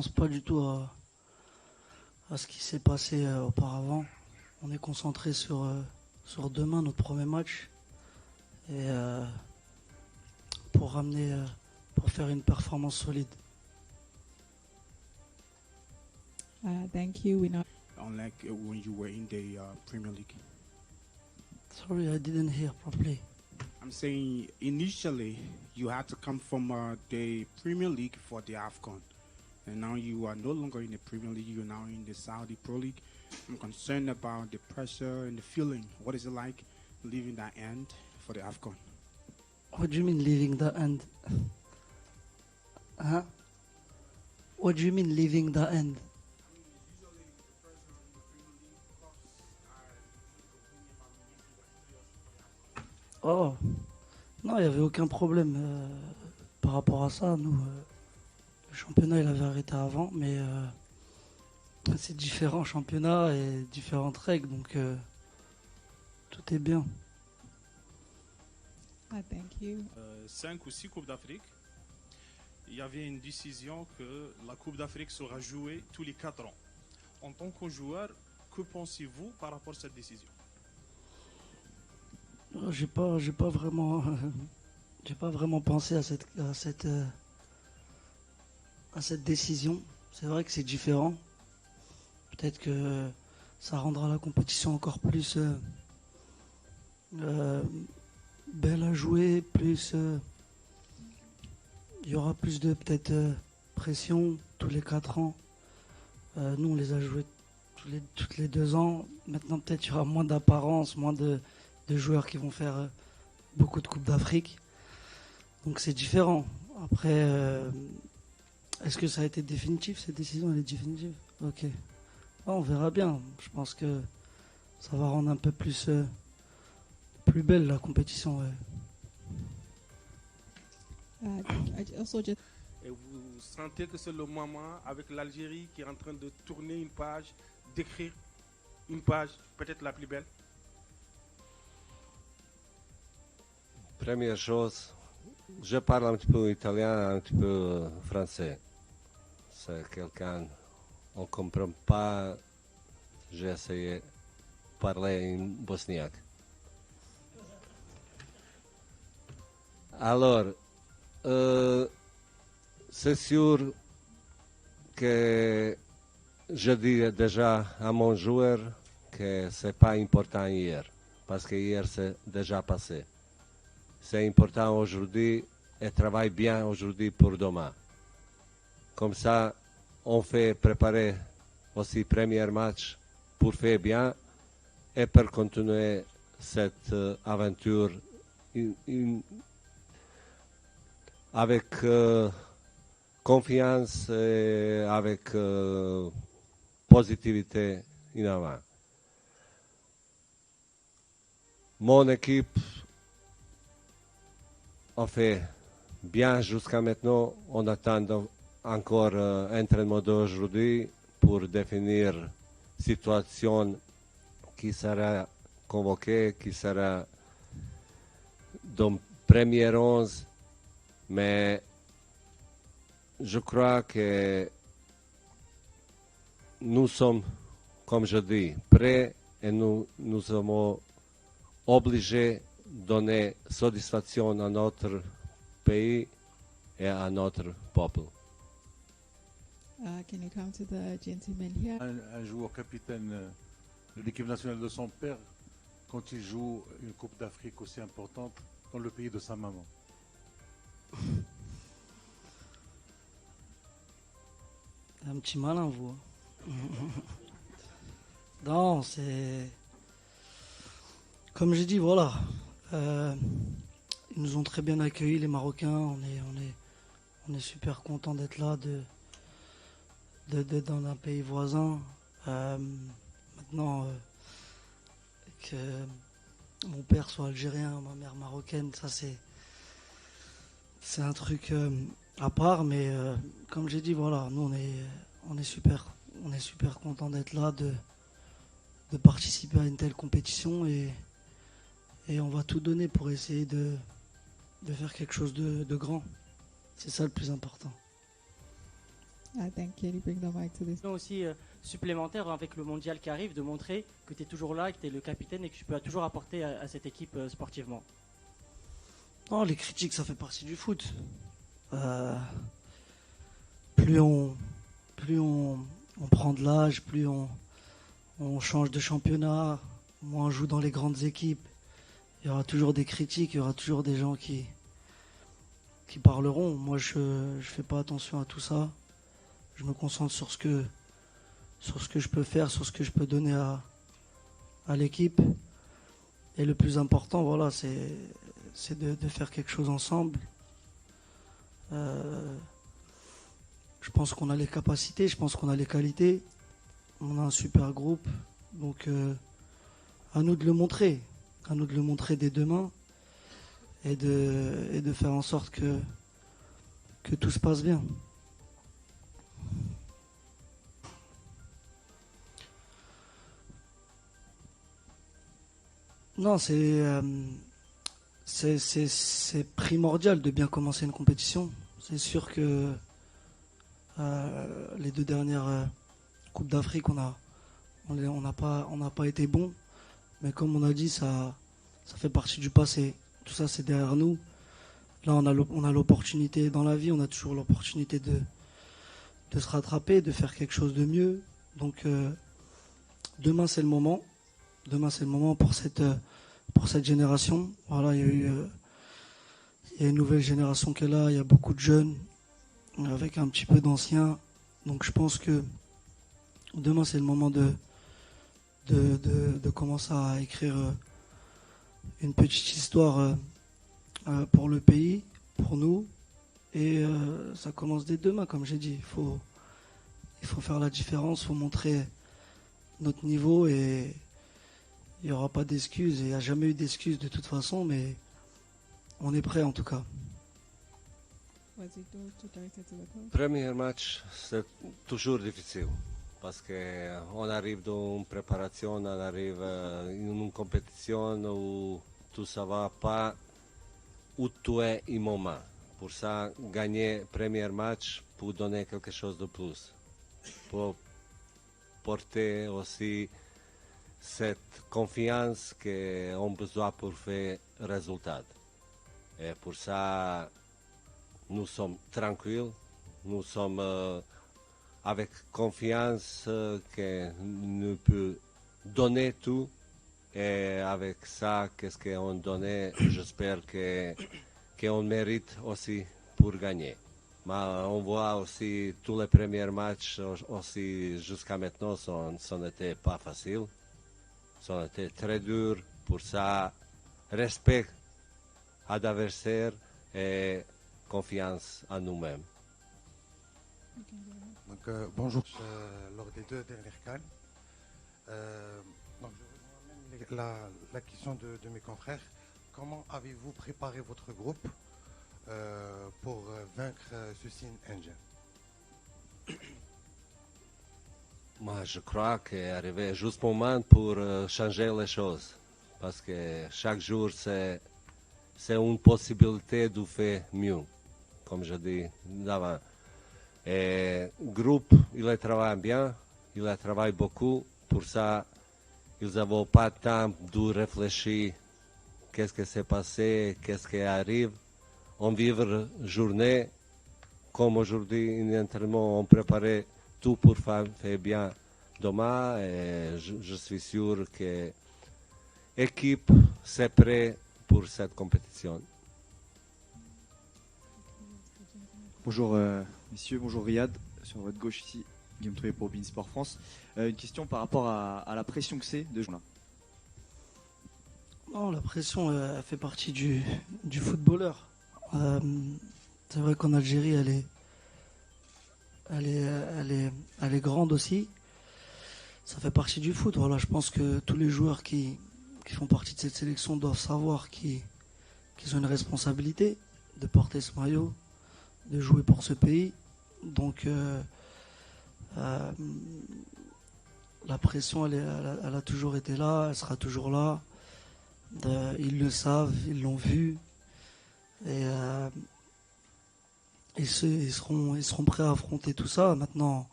pense pas du tout à ce qui s'est passé auparavant. On est concentré sur demain, notre premier match, et pour pour faire une performance solide. Thank you. Unlike when you were in the Premier League. Sorry, I didn't hear properly. I'm saying initially you had to come from the Premier League for the AFCON. And now you are no longer in the Premier League, you're now in the Saudi Pro League. I'm concerned about the pressure and the feeling. What is it like leaving that end for the AFCON? What do you mean leaving the end? Huh? What do you mean leaving the end? Oh, non, il n'y avait aucun problème par rapport à ça. Nous, le championnat, il avait arrêté avant, mais c'est différents championnats et différentes règles, donc tout est bien. Thank you. 5 ou 6 Coupes d'Afrique, il y avait une décision que la Coupe d'Afrique sera jouée tous les 4 ans. En tant que joueur, que pensez-vous par rapport à cette décision? J'ai pas vraiment, j'ai pas vraiment pensé à cette décision. C'est vrai que c'est différent. Peut-être que ça rendra la compétition encore plus belle à jouer, plus il y aura plus de peut-être pression tous les 4 ans. Nous on les a joués toutes les 2 ans. Maintenant peut-être il y aura moins d'apparence, moins de joueurs qui vont faire beaucoup de Coupes d'Afrique. Donc c'est différent. Après, est-ce que ça a été définitif? Cette décision, elle est définitive? Ok. Ah, on verra bien. Je pense que ça va rendre un peu plus belle la compétition. Ouais. Et vous sentez que c'est le moment avec l'Algérie qui est en train de tourner une page, d'écrire une page, peut-être la plus belle? Première chose, je parle un petit peu italien, un petit peu français. C'est quelqu'un, on ne comprend pas, j'ai essayé de parler en bosniaque. Alors, c'est sûr que je dis déjà à mon joueur que ce n'est pas important hier, parce que hier c'est déjà passé. C'est important aujourd'hui et travaille bien aujourd'hui pour demain. Comme ça, on fait préparer aussi le premier match pour faire bien et pour continuer cette aventure avec confiance et avec positivité en avant. Mon équipe on fait bien jusqu'à maintenant. On attend encore entraînement d'aujourd'hui pour définir la situation qui sera convoquée, qui sera dans le premier 11. Mais je crois que nous sommes, comme je dis, prêts et nous sommes obligés donner satisfaction à notre pays et à notre peuple. Can you come to the gentleman here? Un joueur capitaine de l'équipe nationale de son père quand il joue une Coupe d'Afrique aussi importante dans le pays de sa maman. Un petit malin, vous. Non, c'est... Comme j'ai dit, voilà. Ils nous ont très bien accueillis, les Marocains. On est super contents d'être là, d'être dans un pays voisin. Maintenant, que mon père soit algérien, ma mère marocaine, ça c'est un truc à part. Mais comme j'ai dit, voilà, nous on est super contents d'être là, de participer à une telle compétition et on va tout donner pour essayer de faire quelque chose de grand. C'est ça le plus important. Thank Kelly, bring the mic to this. Aussi supplémentaire avec le mondial qui arrive, de montrer que tu es toujours là, que tu es le capitaine et que tu peux toujours apporter à cette équipe sportivement. Non, les critiques, ça fait partie du foot. Plus on prend de l'âge, plus on change de championnat, moins on joue dans les grandes équipes. Il y aura toujours des critiques, il y aura toujours des gens qui parleront. Moi, je fais pas attention à tout ça. Je me concentre sur ce que je peux faire, sur ce que je peux donner à l'équipe. Et le plus important, voilà, c'est de faire quelque chose ensemble. Je pense qu'on a les capacités, je pense qu'on a les qualités. On a un super groupe. Donc, à nous de le montrer. À nous de le montrer dès demain. Et de faire en sorte que tout se passe bien. Non, c'est primordial de bien commencer une compétition. C'est sûr que les 2 dernières Coupes d'Afrique, on n'a pas été bons. Mais comme on a dit, ça fait partie du passé. Tout ça, c'est derrière nous. Là, on a l'opportunité dans la vie, on a toujours l'opportunité de se rattraper, de faire quelque chose de mieux. Donc, demain, c'est le moment. Demain, c'est le moment pour cette génération. Voilà, il y a une nouvelle génération qui est là. Il y a beaucoup de jeunes, avec un petit peu d'anciens. Donc, je pense que demain, c'est le moment de commencer à écrire une petite histoire pour le pays, pour nous. Et ça commence dès demain, comme j'ai dit. Il faut faire la différence, il faut montrer notre niveau et il n'y aura pas d'excuses. Il n'y a jamais eu d'excuses de toute façon, mais on est prêt en tout cas. Premier match, c'est toujours difficile. Parce qu'on arrive dans une préparation, on arrive dans une compétition où tout ça va pas où tu es au moment. Pour ça, gagner le premier match pour donner quelque chose de plus. Pour porter aussi cette confiance qu'on a besoin pour faire le résultat. Et pour ça, nous sommes tranquilles, nous sommes avec confiance que nous peut donner tout. Et avec ça, qu'est-ce qu'on donne, j'espère qu'on mérite aussi pour gagner. Mais on voit aussi tous les premiers matchs aussi jusqu'à maintenant, ça n'était pas facile. Ça était très dur. Pour ça, respect à l'adversaire et confiance en nous-mêmes. Donc, bonjour. Lors des 2 dernières CAN, donc je rejoins même la question de mes confrères. Comment avez-vous préparé votre groupe pour vaincre ce signe indien? Moi, je crois qu'est arrivé juste le moment pour changer les choses. Parce que chaque jour, c'est une possibilité de faire mieux, comme je dis d'avant. Et le groupe, il travaille bien, il travaille beaucoup. Pour ça, ils n'avaient pas le temps de réfléchir qu'est-ce qui s'est passé, qu'est-ce qui arrive. On vit la journée, comme aujourd'hui, un entraînement, on préparait tout pour faire bien demain. Et je suis sûr que l'équipe est prête pour cette compétition. Bonjour messieurs, bonjour Riyad, sur votre gauche ici, Guillaume Trouvé pour Beansport France. Une question par rapport à la pression que c'est de jouer là. Non, la pression elle fait partie du footballeur. C'est vrai qu'en Algérie elle est grande aussi. Ça fait partie du foot. Voilà, je pense que tous les joueurs qui font partie de cette sélection doivent savoir qu'ils ont une responsabilité de porter ce maillot, de jouer pour ce pays. Donc la pression elle a toujours été là, elle sera toujours là. Ils le savent, ils l'ont vu. Et ils seront prêts à affronter tout ça. Maintenant,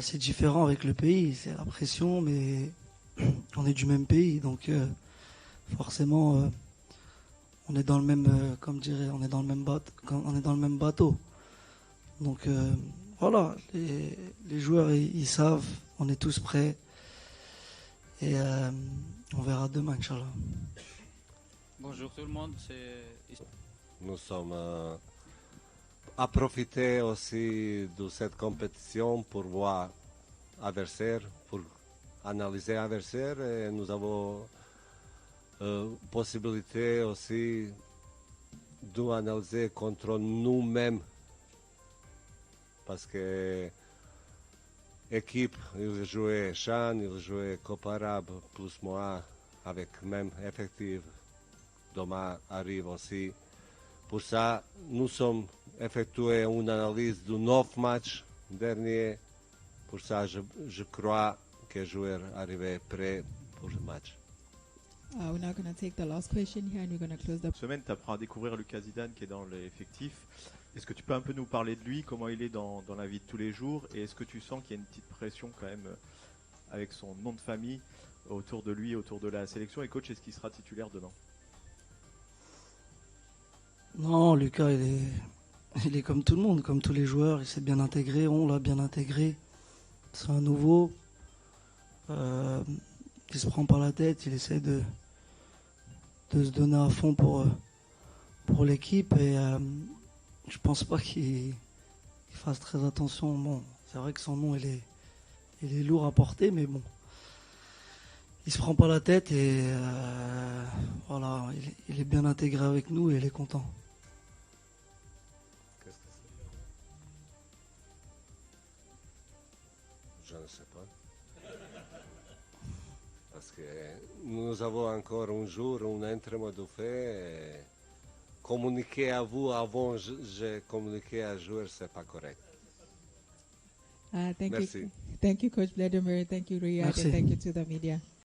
c'est différent avec le pays, c'est la pression, mais on est du même pays, donc forcément, on est dans le même, comme dirait, on est dans le même bateau, on est dans le même bateau. Donc voilà, les joueurs ils savent, on est tous prêts et on verra demain, Inch'Allah. Bonjour tout le monde, Nous sommes à profiter aussi de cette compétition pour voir adversaire, pour analyser adversaire et nous avons possibilité aussi d'analyser contre nous-mêmes parce que équipe, ils jouaient Chan, ils jouaient Copa Arabe plus moi avec même effectif. Demain arrive aussi. Pour ça, nous sommes effectué une analyse de 9 matchs derniers. Pour ça, je crois que les joueurs arrivent prêts pour le match. We're now going to take the last question here and we're going to close the... Cette semaine, tu apprends à découvrir Lucas Zidane qui est dans l'effectif. Est-ce que tu peux un peu nous parler de lui, comment il est dans la vie de tous les jours et est-ce que tu sens qu'il y a une petite pression quand même avec son nom de famille autour de lui, autour de la sélection et coach, est-ce qu'il sera titulaire demain? Non, Lucas, il est comme tout le monde, comme tous les joueurs. Il s'est bien intégré, on l'a bien intégré. C'est un nouveau. Il se prend pas la tête, il essaie de se donner à fond pour l'équipe. Et je pense pas qu'il fasse très attention. Bon, c'est vrai que son nom, il est lourd à porter, mais bon. Il se prend pas la tête et voilà, il est bien intégré avec nous et il est content. Je ne sais pas. Parce que nous avons encore un jour, un entraînement de fait. Communiquer à vous avant j'ai communiqué à joueur, c'est pas correct. Thank Merci. you. Thank you, Coach Vladimir. Thank you, Riyad. Merci. And thank you to the media.